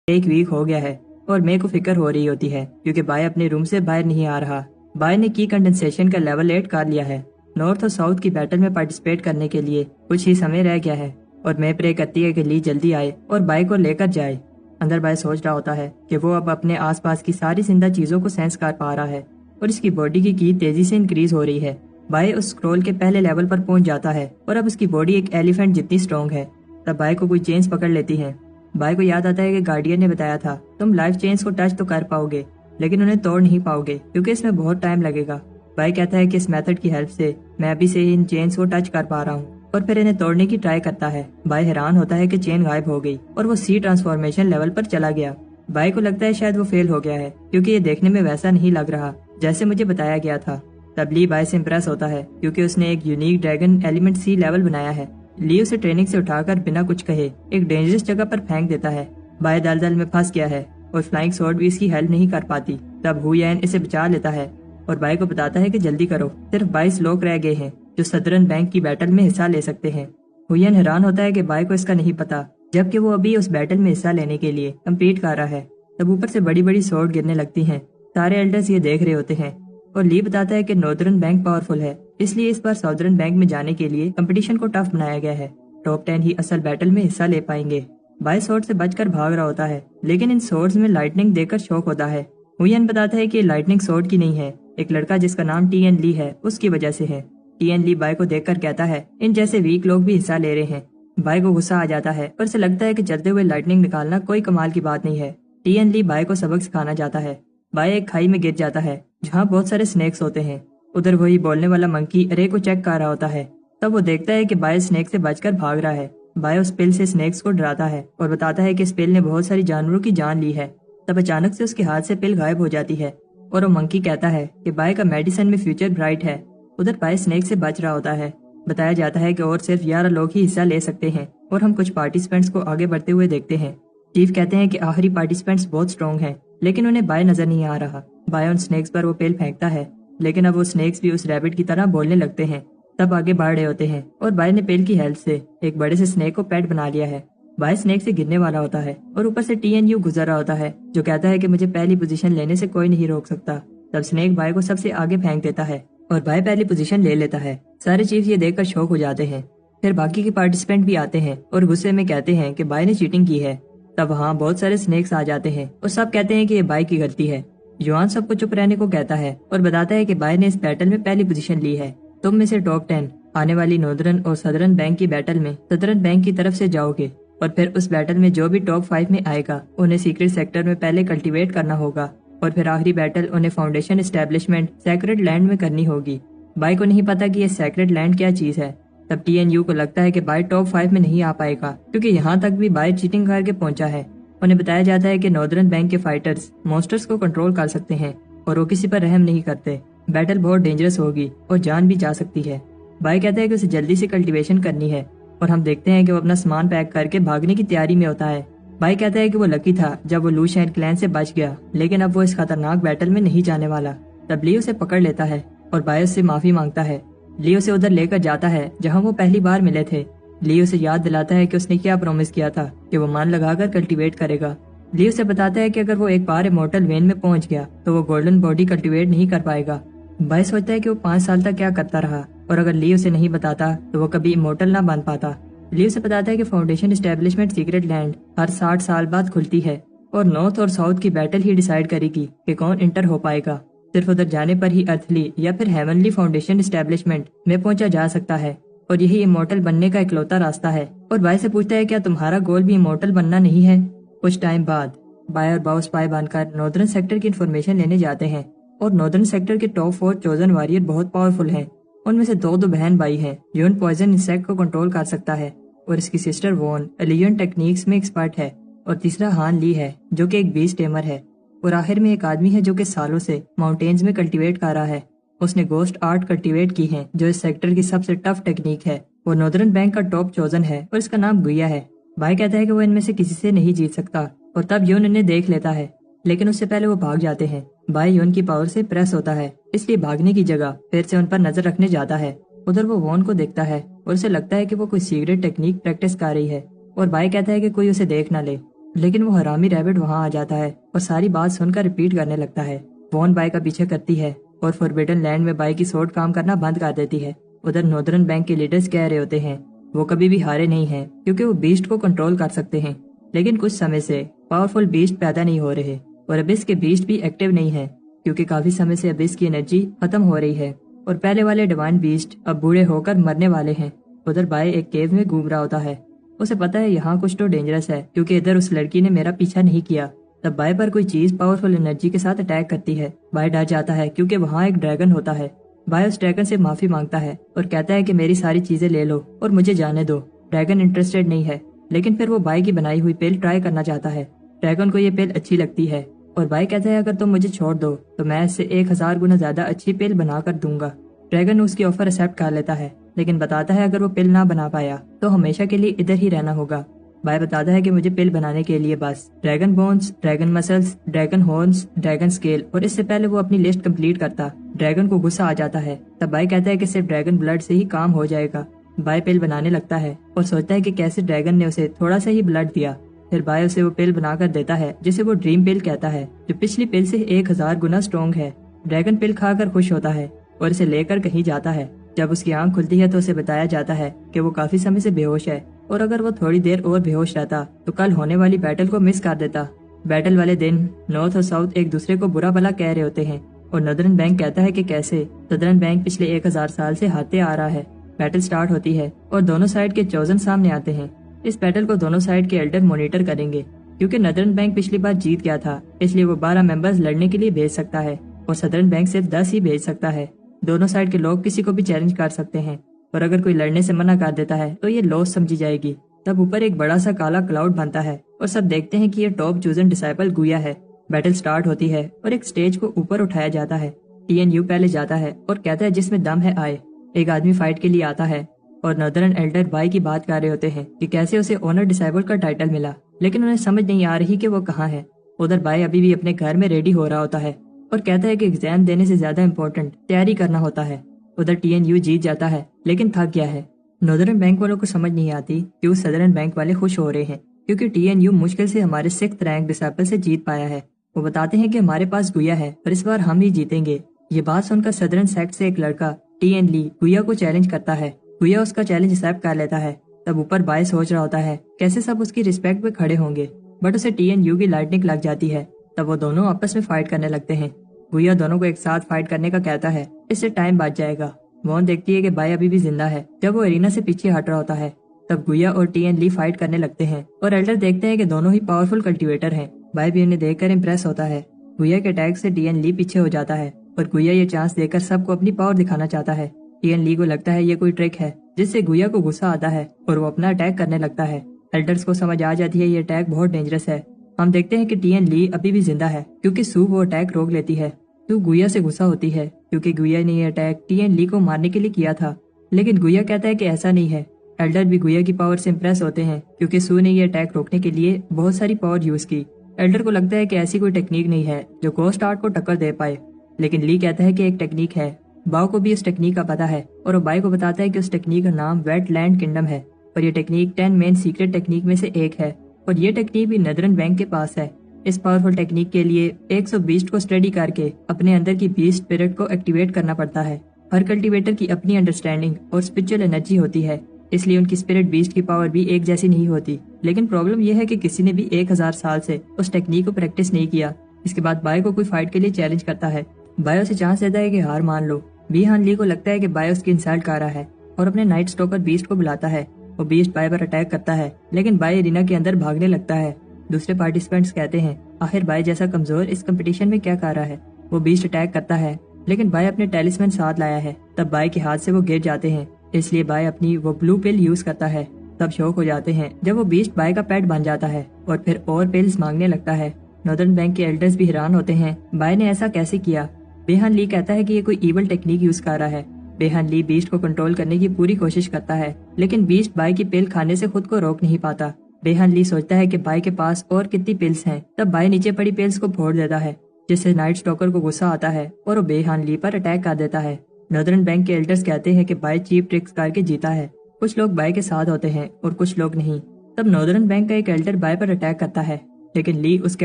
ایک ویک ہو گیا ہے اور مے کو فکر ہو رہی ہوتی ہے کیونکہ بھائی اپنے روم سے باہر نہیں آ رہا۔ بھائی نے کی کنڈنسیشن کا لیول 8 کر لیا ہے۔ نارتھ اور ساؤتھ کی بیٹل میں پارٹیسپیٹ کرنے کے لیے کچھ ہی سمے رہ گیا ہے اور میں پرے کرتی ہے کہ لی جلدی آئے اور بھائی کو لے کر جائے۔ اندر بھائی سوچ رہا ہوتا ہے کہ وہ اب اپنے آس پاس کی ساری زندہ چیزوں کو سینس کر پا رہا ہے اور اس کی باڈی کی تیزی سے انکریز ہو رہی ہے۔ بھائی اس سکرول کے پہلے لیول پر پہنچ جاتا ہے اور اب اس کی باڈی ایک ایلیفینٹ جتنی اسٹرانگ ہے۔ تب بھائی کو کوئی چینز پکڑ لیتی ہے۔ بھائی کو یاد آتا ہے کہ گارڈین نے بتایا تھا تم لائف چینز کو ٹچ تو کر پاؤ گے لیکن انہیں توڑ نہیں پاؤ گے کیونکہ اس میں بہت ٹائم لگے گا۔ بھائی کہتا ہے کہ اس میتھڈ کی ہیلپ سے میں ابھی سے ہی ان چینز کو ٹچ کر پا رہا ہوں اور پھر انہیں توڑنے کی ٹرائی کرتا ہے۔ بھائی حیران ہوتا ہے کہ چین غائب ہو گئی اور وہ سی ٹرانسفارمیشن لیول پر چلا گیا۔ بھائی کو لگتا ہے شاید وہ فیل ہو گیا ہے کیونکہ یہ دیکھنے میں ویسا نہیں لگ رہا جیسے مجھے بتایا گیا تھا۔ تب لی بھائی سے امپریس ہوتا ہے کیونکہ اس نے ایک یونیک ڈریگن ایلیمنٹ سی لیول بنایا ہے۔ لی اسے ٹریننگ سے اٹھا کر بنا کچھ کہے ایک ڈینجرس جگہ پر پھینک دیتا ہے۔ بھائی دلدل میں پھنس گیا ہے اور فلائنگ سورڈ بھی اس کی ہیلپ نہیں کر پاتی۔ تب ہوین اسے بچا لیتا ہے اور بھائی کو بتاتا ہے کہ جلدی کرو، صرف 22 لوگ رہ گئے ہیں جو سدرن بینک کی بیٹل میں حصہ لے سکتے ہیں۔ ہوین حیران ہوتا ہے کہ بھائی کو اس کا نہیں پتا جبکہ وہ ابھی اس بیٹل میں حصہ لینے کے لیے کمپیٹ کر رہا ہے۔ تب اوپر سے بڑی بڑی سورڈ گرنے لگتی ہیں۔ سارے ایلڈرز یہ دیکھ رہے ہوتے ہیں اور لی بتاتا ہے کہ ناردرن بینک پاورفل ہے، اس لیے اس بار ساؤدرن بینک میں جانے کے لیے کمپٹیشن کو ٹف بنایا گیا ہے۔ ٹاپ 10 ہی اصل بیٹل میں حصہ لے پائیں گے۔ بھائی سورڈ سے بچ کر بھاگ رہا ہوتا ہے لیکن ان سورڈز میں لائٹننگ دیکھ کر شوق ہوتا ہے۔ ہوین بتاتا ہے کہ یہ لائٹننگ سورڈ کی نہیں ہے، ایک لڑکا جس کا نام ٹی این لی ہے اس کی وجہ سے ہے۔ ٹی این لی بھائی کو دیکھ کر کہتا ہے ان جیسے ویک لوگ بھی حصہ لے رہے ہیں۔ بھائی کو غصہ آ جاتا ہے اور اسے لگتا ہے کہ چلتے ہوئے لائٹننگ نکالنا کوئی کمال کی بات نہیں ہے۔ ٹی این لی بھائی کو سبق سکھانا چاہتا ہے۔ بھائی ایک کھائی میں گر جاتا ہے جہاں بہت سارے سنیکس ہوتے ہیں۔ ادھر وہی بولنے والا منکی رے کو چیک کر رہا ہوتا ہے۔ تب وہ دیکھتا ہے کہ بھائی سنیک سے بچ کر بھاگ رہا ہے۔ بھائی اس پل سے سنیکس کو ڈراتا ہے اور بتاتا ہے کہ اس پل نے بہت ساری جانوروں کی جان لی ہے۔ تب اچانک سے اس کے ہاتھ سے پل غائب ہو جاتی ہے اور وہ منکی کہتا ہے کہ بھائی کا میڈیسن میں فیوچر برائٹ ہے۔ ادھر بھائی سنیک سے بچ رہا ہوتا ہے۔ بتایا جاتا ہے کہ اور صرف 11 لوگ ہی حصہ لے سکتے ہیں اور ہم کچھ پارٹیسپینٹس کو آگے بڑھتے ہوئے دیکھتے ہیں۔ چیف کہتے ہیں کہ آخری پارٹیسپینٹس بہت اسٹرانگ ہیں لیکن انہیں بھائی نظر نہیں آ رہا۔ بھائی ان سنیکس پر وہ پل پھینکتا ہے لیکن اب وہ سنیکس بھی اس ریبٹ کی طرح بولنے لگتے ہیں۔ تب آگے بڑھ رہے ہوتے ہیں اور بھائی نے پل کی ہیلپ سے ایک بڑے سے سنیک کو پیٹ بنا لیا ہے۔ بھائی سنیک سے گرنے والا ہوتا ہے اور اوپر سے ٹی این یو گزر رہا ہوتا ہے جو کہتا ہے کہ مجھے پہلی پوزیشن لینے سے کوئی نہیں روک سکتا۔ تب سنیک بھائی کو سب سے آگے پھینک دیتا ہے اور بھائی پہلی پوزیشن لے لیتا ہے۔ سارے چیف یہ دیکھ کر شوق ہو جاتے ہیں۔ پھر باقی کے پارٹیسپینٹ بھی آتے ہیں اور غصے میں کہتے ہیں کہ بھائی نے چیٹنگ کی ہے۔ تب وہاں بہت سارے سنیکس آ جاتے ہیں اور سب کہتے ہیں کہ یہ بھائی کی غلطی ہے۔ یوان سب کو چپ رہنے کو کہتا ہے اور بتاتا ہے کہ بھائی نے اس بیٹل میں پہلی پوزیشن لی ہے۔ تم میں سے ٹاپ 10 آنے والی ناردرن اور سدرن بینک کی بیٹل میں سدرن بینک کی طرف سے جاؤ گے اور پھر اس بیٹل میں جو بھی ٹاپ 5 میں آئے گا انہیں سیکرٹ سیکٹر میں پہلے کلٹیویٹ کرنا ہوگا اور پھر آخری بیٹل انہیں فاؤنڈیشن اسٹیبلشمنٹ سیکرٹ لینڈ میں کرنی ہوگی۔ بھائی کو نہیں پتا کہ یہ سیکرٹ لینڈ کیا چیز ہے۔ تب ٹی این یو کو لگتا ہے کہ بھائی ٹاپ 5 میں نہیں آ پائے گا کیونکہ یہاں تک بھی بھائی چیٹنگ کر کے پہنچا ہے۔ انہیں بتایا جاتا ہے کہ ناردرن بینک کے فائٹرز مونسٹرز کو کنٹرول کر سکتے ہیں اور وہ کسی پر رحم نہیں کرتے۔ بیٹل بہت ڈینجرس ہوگی اور جان بھی جا سکتی ہے۔ بھائی کہتا ہے کہ اسے جلدی سے کلٹیویشن کرنی ہے اور ہم دیکھتے ہیں کہ وہ اپنا سامان پیک کر کے بھاگنے کی تیاری میں ہوتا ہے۔ بھائی کہتا ہے کہ وہ لکی تھا جب وہ لو شین کلین سے بچ گیا لیکن اب وہ اس خطرناک بیٹل میں نہیں جانے والا۔ تب لی اسے پکڑ لیتا ہے اور بھائی اس سے معافی مانگتا ہے۔ لی اسے ادھر لے کر جاتا ہے جہاں وہ پہلی بار ملے تھے۔ لی اسے یاد دلاتا ہے کہ اس نے کیا پرومس کیا تھا کہ وہ مان لگا کر کلٹیویٹ کرے گا۔ لی اسے بتاتا ہے کہ اگر وہ ایک بار امورٹل وین میں پہنچ گیا تو وہ گولڈن باڈی کلٹیویٹ نہیں کر پائے گا۔ بھائی سوچتا ہے کہ وہ 5 سال تک کیا کرتا رہا اور اگر لی اسے نہیں بتاتا تو وہ کبھی امورٹل نہ بن پاتا۔ لی اسے بتاتا ہے کہ فاؤنڈیشن اسٹیبلشمنٹ سیکرٹ لینڈ ہر 60 سال بعد کھلتی ہے اور نارتھ اور ساؤتھ کی بیٹل ہی ڈیسائیڈ کرے گی کہ کون انٹر ہو پائے گا۔ صرف ادھر جانے پر ہی ارتھلی یا پھر ہیونلی فاؤنڈیشن اسٹیبلشمنٹ میں پہنچا جا سکتا ہے اور یہی امورٹل بننے کا اکلوتا راستہ ہے۔ اور بھائی سے پوچھتا ہے کیا تمہارا گول بھی امورٹل بننا نہیں ہے؟ کچھ ٹائم بعد بھائی اور باؤ سپائی بن کر ناردرن سیکٹر کی انفارمیشن لینے جاتے ہیں اور ناردرن سیکٹر کے ٹاپ 4 چوزن واریر بہت پاورفل ہیں۔ ان میں سے دو بہن بھائی ہیں۔ یون پوائزن انسیکٹ کو کنٹرول کر سکتا ہے اور اس کی سسٹر وون ایلین ٹیکنیکس میں ایکسپرٹ ہے اور تیسرا ہان لی ہے جو کہ ایک بیسٹ ٹیمر ہے اور آخر میں ایک آدمی ہے جو کہ سالوں سے ماؤنٹینز میں کلٹیویٹ کر رہا ہے۔ اس نے گوسٹ آرٹ کلٹیویٹ کی ہے جو اس سیکٹر کی سب سے ٹف ٹیکنیک ہے۔ وہ ناردرن بینک کا ٹاپ چوزن ہے اور اس کا نام گویا ہے۔ بھائی کہتا ہے کہ وہ ان میں سے کسی سے نہیں جیت سکتا اور تب یون انہیں دیکھ لیتا ہے لیکن اس سے پہلے وہ بھاگ جاتے ہیں۔ بھائی یون کی پاور سے پریس ہوتا ہے اس لیے بھاگنے کی جگہ پھر سے ان پر نظر رکھنے جاتا ہے۔ ادھر وہ وون کو دیکھتا ہے اور اسے لگتا ہے کہ وہ کوئی سیکرٹ ٹیکنیک پریکٹس کر رہی ہے اور بھائی کہتا ہے کہ کوئی اسے دیکھ نہ لے۔ लेकिन वो हरामी रैबिट वहाँ आ जाता है और सारी बात सुनकर रिपीट करने लगता है। वॉन बाय का पीछे करती है और फॉरबिडन लैंड में बाय की सोर्ड काम करना बंद कर देती है। उधर नॉर्दर्न बैंक के लीडर्स कह रहे होते हैं वो कभी भी हारे नहीं हैं क्योंकि वो बीस्ट को कंट्रोल कर सकते हैं, लेकिन कुछ समय से पावरफुल बीस्ट पैदा नहीं हो रहे और अबिस के बीस्ट भी एक्टिव नहीं है क्योंकि काफी समय से अबिस की एनर्जी खत्म हो रही है और पहले वाले डिवाइन बीस्ट अब बूढ़े होकर मरने वाले हैं। उधर बाय एक केव में घूम रहा होता है। उसे पता है यहाँ कुछ तो डेंजरस है क्योंकि इधर उस लड़की ने मेरा पीछा नहीं किया। तब बाय पर कोई चीज पावरफुल एनर्जी के साथ अटैक करती है। बाय डर जाता है क्योंकि वहाँ एक ड्रैगन होता है। बाय उस ड्रैगन से माफी मांगता है और कहता है कि मेरी सारी चीजें ले लो और मुझे जाने दो। ड्रैगन इंटरेस्टेड नहीं है, लेकिन फिर वो बाय की बनाई हुई पिल ट्राई करना चाहता है। ड्रैगन को ये पिल अच्छी लगती है और बाय कहता है अगर तुम मुझे छोड़ दो तो मैं इससे 1000 गुना ज्यादा अच्छी पिल बना कर दूंगा। ड्रैगन उसकी ऑफर एक्सेप्ट कर लेता है, लेकिन बताता है अगर वो पिल ना बना पाया तो हमेशा के लिए इधर ही रहना होगा। बाय बताता है कि मुझे पिल बनाने के लिए बस dragon bones, dragon muscles, dragon horns, dragon scale, और इससे पहले वो अपनी लिस्ट कंप्लीट करता ड्रैगन को गुस्सा आ जाता है। तब बाय कहता है कि सिर्फ ड्रैगन ब्लड से ही काम हो जाएगा। बाय पिल बनाने लगता है और सोचता है कि कैसे ड्रैगन ने उसे थोड़ा सा ही ब्लड दिया। फिर बाय उसे वो पिल बनाकर देता है जिसे वो ड्रीम पिल कहता है, जो पिछली पिल से 1000 गुना स्ट्रॉन्ग है। ड्रैगन पिल खाकर खुश होता है और इसे लेकर कहीं जाता है। जब उसकी आंख खुलती है तो उसे बताया जाता है कि वो काफी समय से बेहोश है और अगर वो थोड़ी देर और बेहोश रहता तो कल होने वाली बैटल को मिस कर देता। बैटल वाले दिन नॉर्थ और साउथ एक दूसरे को बुरा भला कह रहे होते हैं और नॉर्दर्न बैंक कहता है कि कैसे सदर्न बैंक पिछले 1000 साल से हारते आ रहा है। बैटल स्टार्ट होती है और दोनों साइड के चोजन सामने आते हैं। इस बैटल को दोनों साइड के एल्डर मॉनिटर करेंगे क्योंकि नॉर्दर्न बैंक पिछली बार जीत गया था, इसलिए वो 12 मेंबर्स लड़ने के लिए भेज सकता है और सदर्न बैंक सिर्फ 10 ही भेज सकता है। दोनों साइड के लोग किसी को भी चैलेंज कर सकते हैं और अगर कोई लड़ने से मना कर देता है तो ये लॉस समझी जाएगी। तब ऊपर एक बड़ा सा काला क्लाउड बनता है और सब देखते हैं कि ये टॉप चूजन डिसाइपल गुया है। बैटल स्टार्ट होती है और एक स्टेज को ऊपर उठाया जाता है। TNU पहले जाता है और कहता है जिसमें दम है आए। एक आदमी फाइट के लिए आता है और नॉर्दर्न एल्डर बाय की बात कर रहे होते हैं कि कैसे उसे ऑनर डिसाइबल का टाइटल मिला, लेकिन उन्हें समझ नहीं आ रही कि वो कहाँ है। उधर बाय अभी भी अपने घर में रेडी हो रहा होता है और कहता है कि एग्जाम देने से ज्यादा इम्पोर्टेंट तैयारी करना होता है। उधर TNU जीत जाता है लेकिन थक गया है। नॉर्दर्न बैंक वालों को समझ नहीं आती कि उस सदर्न बैंक वाले खुश हो रहे हैं क्योंकि TNU मुश्किल से हमारे 6th रैंक डिसाइपल से जीत पाया है। वो बताते हैं कि हमारे पास गुया है और इस बार हम ही जीतेंगे। ये बात सुनकर सदर्न सेक्ट से एक लड़का TN ली गुया को चैलेंज करता है। गुया उसका चैलेंज एक्सेप्ट कर लेता है। तब ऊपर बाय सोच रहा होता है कैसे सब उसकी रिस्पेक्ट पे खड़े होंगे, बट उसे TNU की लाइटनिंग लग जाती है। तब वो दोनों आपस में फाइट करने लगते हैं। गुया दोनों को एक साथ फाइट करने का कहता है, इससे टाइम बच जाएगा। वॉन देखती है कि बाय अभी भी जिंदा है। जब वो एरिना से पीछे हट रहा होता है तब गुया और TN ली फाइट करने लगते हैं और एल्डर देखते हैं कि दोनों ही पावरफुल कल्टीवेटर हैं। बाय भी उन्हें देखकर इम्प्रेस होता है। गुया के अटैक से TN ली पीछे हो जाता है और गुया ये चांस देकर सबको अपनी पावर दिखाना चाहता है। TN ली को लगता है ये कोई ट्रिक है जिससे गुया को गुस्सा आता है और वो अपना अटैक करने लगता है। एल्डर्स को समझ आ जाती है ये अटैक बहुत डेंजरस है। हम देखते हैं कि TN ली अभी भी जिंदा है क्योंकि सू वो अटैक रोक लेती है। सू गुया से गुस्सा होती है क्योंकि गुया ने ये अटैक TN ली को मारने के लिए किया था, लेकिन गुया कहता है कि ऐसा नहीं है। एल्डर भी गुया की पावर से इम्प्रेस होते हैं क्योंकि सू ने ये अटैक रोकने के लिए बहुत सारी पावर यूज की। एल्डर को लगता है कि ऐसी कोई टेक्निक नहीं है जो गोस्ट आर्ट को टक्कर दे पाए, लेकिन ली कहता है कि एक टेक्निक है। बाव को भी इस टेक्निक का पता है और वो बाय को बताता है कि उस टेक्निक का नाम वेट लैंड किंगडम है और ये टेक्निक 10 मेन सीक्रेट टेक्निक में से एक है और ये टेक्निक भी नॉर्दर्न बैंक के पास है। इस पावरफुल टेक्निक के लिए 100 बीस्ट को स्टडी करके अपने अंदर की बीस्ट स्पिरिट को एक्टिवेट करना पड़ता है। हर कल्टीवेटर की अपनी अंडरस्टैंडिंग और स्पिरिचुअल एनर्जी होती है, इसलिए उनकी स्पिरिट बीस्ट की पावर भी एक जैसी नहीं होती। लेकिन प्रॉब्लम यह है कि किसी ने भी 1000 साल से उस टेक्निक को प्रैक्टिस नहीं किया। इसके बाद बाय को कोई फाइट के लिए चैलेंज करता है। बाय उसे चांस देता है कि हार मान लो। बी हान ली को लगता है कि बाय उसकी इंसल्ट कर रहा है और अपने नाइट स्टॉकर बीस्ट को बुलाता है। वो बीस्ट बाय पर अटैक करता है, लेकिन बाय एरिना के अंदर भागने लगता है। दूसरे पार्टिसिपेंट्स कहते हैं आखिर बाय जैसा कमजोर इस कंपटीशन में क्या कर रहा है। वो बीस्ट अटैक करता है, लेकिन बाय अपने टेलिस्मैन साथ लाया है। तब बाय के हाथ से वो गिर जाते हैं, इसलिए बाय अपनी वो ब्लू पिल यूज करता है। तब शौक हो जाते हैं जब वो बीस्ट बाय का पेट बन जाता है और फिर और पिल्स मांगने लगता है। नॉर्दर्न बैंक के एल्डर्स भी हैरान होते हैं बाय ने ऐसा कैसे किया। बेहान ली कहता है कि ये कोई इवल टेक्निक यूज कर रहा है। बेहान ली बीस्ट को कंट्रोल करने की पूरी कोशिश करता है, लेकिन बीस्ट बाय की पिल खाने से खुद को रोक नहीं पाता। बेहान ली सोचता है कि बाय के पास और कितनी पिल्स हैं। तब बाय नीचे पड़ी पिल्स को फोड़ देता है, जिससे नाइट स्टॉकर को गुस्सा आता है और वो बेहान ली पर अटैक कर देता है। नॉर्दर्न बैंक के एल्डर्स कहते हैं कि बाय चीप ट्रिक्स करके जीता है। कुछ लोग बाय के साथ होते हैं और कुछ लोग नहीं। तब नॉर्दर्न बैंक का एक एल्डर बाय पर अटैक करता है, लेकिन ली उसके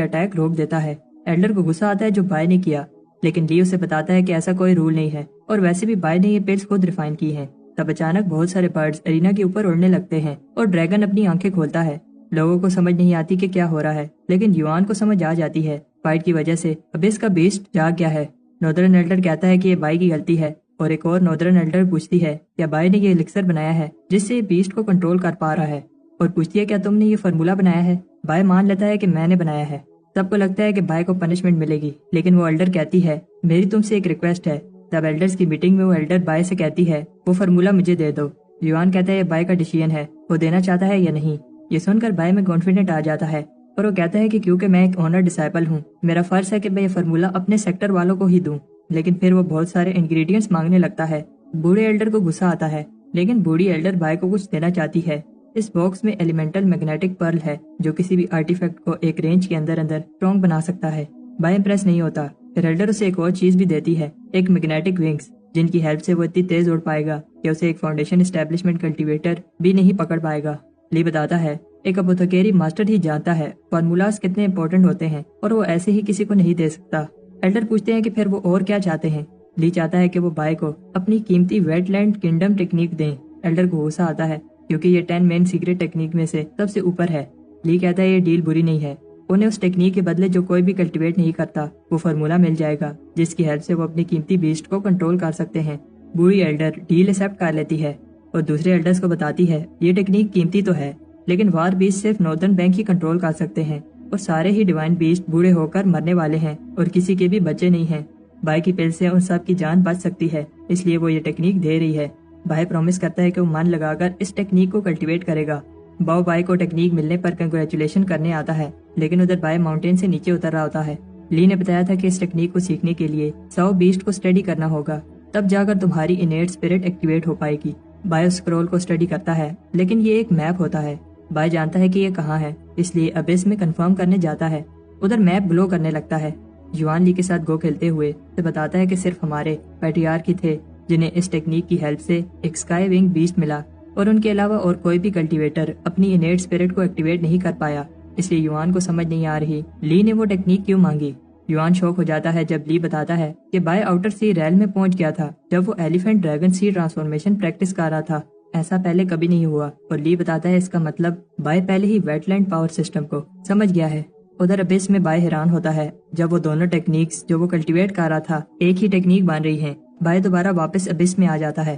अटैक रोक देता है। एल्डर को गुस्सा आता है जो बाय ने किया, लेकिन ली उसे बताता है कि ऐसा कोई रूल नहीं है और वैसे भी बाय ने ये पिल्स खुद रिफाइन की हैं। तब अचानक बहुत सारे बर्ड्स एरिना के ऊपर उड़ने लगते हैं और ड्रैगन अपनी आंखें खोलता है। लोगों को समझ नहीं आती कि क्या हो रहा है, लेकिन युआन को समझ आ जाती है। फाइट की वजह से अबिस का बीस्ट जाग गया है। नॉर्दर्न एल्डर कहता है कि ये बाय की गलती है और एक और नॉर्दर्न एल्डर पूछती है क्या बाय ने ये एलिक्सर बनाया है जिससे ये बीस्ट को कंट्रोल कर पा रहा है, और पूछती है क्या तुमने ये फार्मूला बनाया है। बाय मान लेता है कि मैंने बनाया है। सबको लगता है कि बाय को पनिशमेंट मिलेगी, लेकिन वो एल्डर कहती है मेरी तुमसे एक रिक्वेस्ट है। तब एल्डर्स की मीटिंग में वो एल्डर बाय से कहती है वो फार्मूला मुझे दे दो। युआन कहता है ये बाय का डिसीजन है, वो देना चाहता है या नहीं। ये सुनकर बाय में कॉन्फिडेंट आ जाता है और वो कहता है कि क्योंकि मैं एक ऑनर डिसाइपल हूँ, मेरा फर्ज है कि मैं ये फार्मूला अपने सेक्टर वालों को ही दूं। लेकिन फिर वो बहुत सारे इंग्रेडिएंट्स मांगने लगता है। बूढ़े एल्डर को गुस्सा आता है, लेकिन बूढ़ी एल्डर बाय को कुछ देना चाहती है। इस बॉक्स में एलिमेंटल मैग्नेटिक पर्ल है जो किसी भी आर्टिफैक्ट को एक रेंज के अंदर अंदर स्ट्रॉन्ग बना सकता है। बाय इंप्रेस नहीं होता। फिर एल्डर उसे एक और चीज भी देती है, एक मैग्नेटिक विंग्स, जिनकी हेल्प से वो इतनी तेज उड़ पाएगा कि उसे एक फाउंडेशन एस्टेब्लिशमेंट कल्टीवेटर भी नहीं पकड़ पाएगा। ली बताता है एक अपोथेकेरी मास्टर ही जानता है फार्मूलाज कितने इंपॉर्टेंट होते हैं और वो ऐसे ही किसी को नहीं दे सकता। एल्डर पूछते हैं कि फिर वो और क्या चाहते हैं। ली चाहता है कि वो बाय को अपनी कीमती वेटलैंड किंगडम टेक्निक दें। एल्डर को गुस्सा आता है क्योंकि ये 10 मेन सीक्रेट टेक्निक में से सबसे ऊपर है। ली कहता है ये डील बुरी नहीं है, उन्हें उस टेक्निक के बदले जो कोई भी कल्टीवेट नहीं करता वो फार्मूला मिल जाएगा जिसकी हेल्प से वो अपनी कीमती बीस्ट को कंट्रोल कर सकते हैं। बूढ़ी एल्डर डील एक्सेप्ट कर लेती है और दूसरे एल्डर्स को बताती है ये टेक्निक कीमती तो है, लेकिन वार बीस्ट सिर्फ नॉर्दर्न बैंक ही कंट्रोल कर सकते हैं और सारे ही डिवाइन बीस्ट बूढ़े होकर मरने वाले हैं और किसी के भी बच्चे नहीं हैं। बाय की पिल से उन सब की जान बच सकती है, इसलिए वो ये टेक्निक दे रही है। बाय प्रॉमिस करता है कि वो मन लगाकर इस टेक्निक को कल्टीवेट करेगा। बाओ बाय को टेक्निक मिलने पर कंग्रेचुलेशन करने आता है, लेकिन उधर बाय माउंटेन से नीचे उतर रहा होता है। ली ने बताया था कि इस टेक्निक को सीखने के लिए 100 बीस्ट को स्टडी करना होगा, तब जाकर तुम्हारी इनेट स्पिरिट एक्टिवेट हो पाएगी। बाय उस स्क्रॉल को स्टडी करता है, लेकिन ये एक मैप होता है। बाय जानता है कि ये कहाँ है, इसलिए अबिस में कंफर्म करने जाता है। उधर मैप ग्लो करने लगता है। युआन ली के साथ गो खेलते हुए से बताता है कि सिर्फ हमारे पैट्रियार्क ही थे जिन्हें इस टेक्निक की हेल्प से एक स्काई विंग बीस्ट मिला, और उनके अलावा और कोई भी कल्टीवेटर अपनी इनेट स्पिरिट को एक्टिवेट नहीं कर पाया। इसलिए युआन को समझ नहीं आ रही ली ने वो टेक्निक क्यों मांगी। युआन शॉक हो जाता है जब ली बताता है कि बाय आउटर सी रेल में पहुंच गया था जब वो एलिफेंट ड्रैगन सी ट्रांसफॉर्मेशन प्रैक्टिस कर रहा था। ऐसा पहले कभी नहीं हुआ, और ली बताता है इसका मतलब बाय पहले ही वेटलैंड पावर सिस्टम को समझ गया है। उधर अबिस में बाय हैरान होता है जब वो दोनों टेक्निक्स जो वो कल्टीवेट कर रहा था एक ही टेक्निक बन रही हैं। बाय दोबारा वापस अबिस में आ जाता है।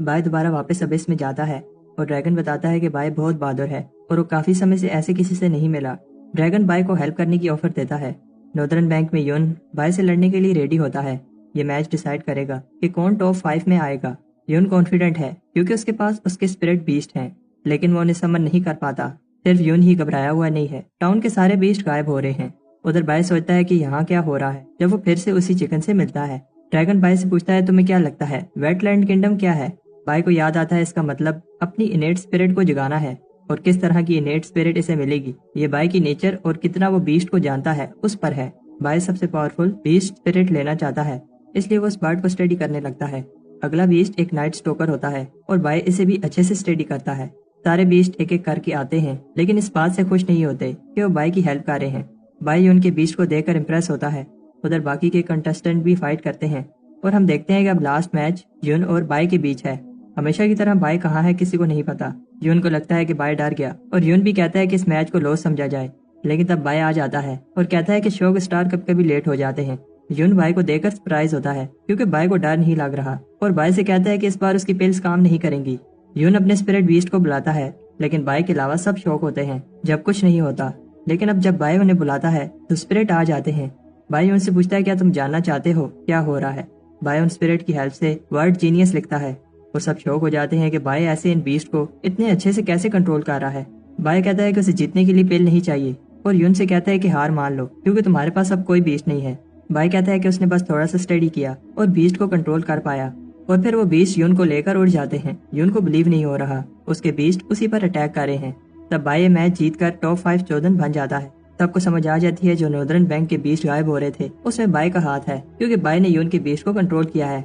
बाय दोबारा वापस अबिस में जाता है और ड्रैगन बताता है कि बाय बहुत बहादुर है और वो काफी समय से ऐसे किसी से नहीं मिला। ड्रैगन बाय को हेल्प करने की ऑफर देता है। नॉर्दर्न बैंक में यून बाय से लड़ने के लिए रेडी होता है। ये मैच डिसाइड करेगा कि कौन टॉप 5 में आएगा। यून कॉन्फिडेंट है क्योंकि उसके पास उसके स्पिरिट बीस्ट हैं, लेकिन वो उन्हें समन नहीं कर पाता। सिर्फ यून ही घबराया हुआ नहीं है। टाउन के सारे बीस्ट गायब हो रहे हैं। उधर बाय सोचता है कि यहाँ क्या हो रहा है जब वो फिर से उसी चिकन से मिलता है। ड्रैगन बाय से पूछता है तुम्हें क्या लगता है वेटलैंड किंगडम क्या है। बाय को याद आता है इसका मतलब अपनी इनेट स्पिरिट को जगाना है, और किस तरह की इनेट स्पिरिट इसे मिलेगी ये बाय की नेचर और कितना वो बीस्ट को जानता है उस पर है। बाय सबसे पावरफुल बीस्ट स्पिरिट लेना चाहता है, इसलिए वो उस बर्ड को स्टडी करने लगता है। अगला बीस्ट एक नाइट स्टोकर होता है और बाय इसे भी अच्छे से स्टडी करता है। सारे बीस्ट एक एक करके आते हैं, लेकिन इस बात से खुश नहीं होते कि वो बाय की हेल्प कर रहे हैं। बाय उनके बीस्ट को देखकर इम्प्रेस होता है। उधर बाकी के कंटेस्टेंट भी फाइट करते हैं और हम देखते हैं कि अब लास्ट मैच यून और बाय के बीच है। हमेशा की तरह बाय कहाँ है किसी को नहीं पता। यून को लगता है कि बाय डर गया और यून भी कहता है कि इस मैच को लॉस समझा जाए, लेकिन तब बाय आ जाता है और कहता है कि शो के स्टार कभी कभी लेट हो जाते हैं। यून बाय को देखकर सरप्राइज होता है क्योंकि बाय को डर नहीं लग रहा, और बाय से कहता है कि इस बार उसकी पिल्स काम नहीं करेंगी। यून अपने स्पिरिट बीस्ट को बुलाता है, लेकिन बाय के अलावा सब शौक होते हैं जब कुछ नहीं होता। लेकिन अब जब बाय उन्हें बुलाता है तो स्पिरिट आ जाते हैं। बाय उनसे पूछता है क्या तुम जानना चाहते हो क्या हो रहा है। बाय उन स्पिरिट की हेल्प से वर्ड जीनियस लिखता है और सब शौक हो जाते हैं कि बाय ऐसे इन बीस्ट को इतने अच्छे से कैसे कंट्रोल कर रहा है। बाय कहता है कि उसे जीतने के लिए पिल नहीं चाहिए और यून से कहता है कि हार मान लो क्योंकि तुम्हारे पास अब कोई बीस्ट नहीं है। बाय कहता है कि उसने बस थोड़ा सा स्टडी किया और बीस्ट को कंट्रोल कर पाया, और फिर वो बीस्ट यून को लेकर उड़ जाते हैं। यून को बिलीव नहीं हो रहा उसके बीस्ट उसी पर अटैक कर रहे हैं। तब बाय मैच जीतकर टॉप 5 चौधन बन जाता है। सबको समझ आ जाती है जो नॉर्दर्न बैंक के बीस्ट गायब हो रहे थे उसमें बाय का हाथ है, क्योंकि बाय ने यून के बीस्ट को कंट्रोल किया है।